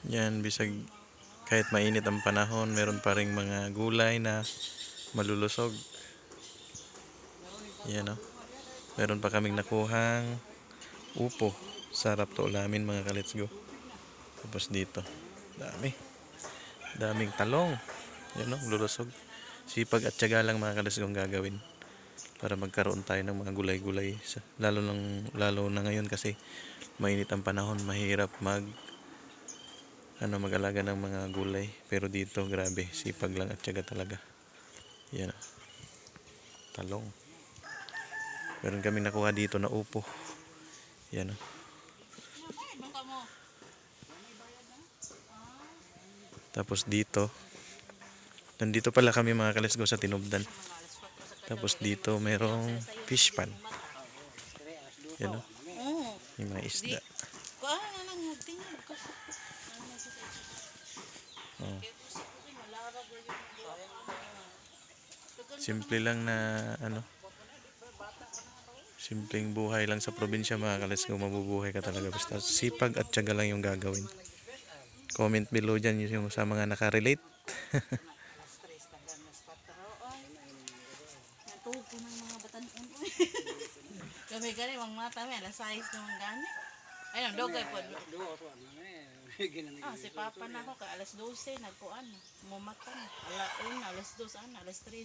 Yan, bisag kahit mainit ang panahon, meron pa ring mga gulay na malulusog. Yan o. Meron pa kaming nakuhang upo. Sarap to ulamin mga kalets go. Tapos dito, daming talong. Yan o, lulusog. Sipag at tiyaga lang mga kalets go ang gagawin para magkaroon tayo ng mga gulay-gulay. Lalo na ngayon kasi mainit ang panahon, mahirap mag-alaga ng mga gulay. Pero dito, grabe, sipag lang at tiyaga talaga. Yan, talong. Meron kaming nakuha dito na upo. Yan. Tapos dito, nandito pala kami mga kalesgo sa Tinubdan. Tapos dito merong fish pan. Yan o. Yung mga isda. Oh. Simple lang na simpleng buhay lang sa probinsya mga kalesgo. Mabubuhay ka talaga basta sipag at tiyaga lang yung gagawin. Comment below dyan yung sa mga nakarelate. Kami gani mang mata may alas 6 naman gani. Ayun dogay po. Si papa na ako kay alas 12 nagkuan. Mumatan. Alas 2 alas 3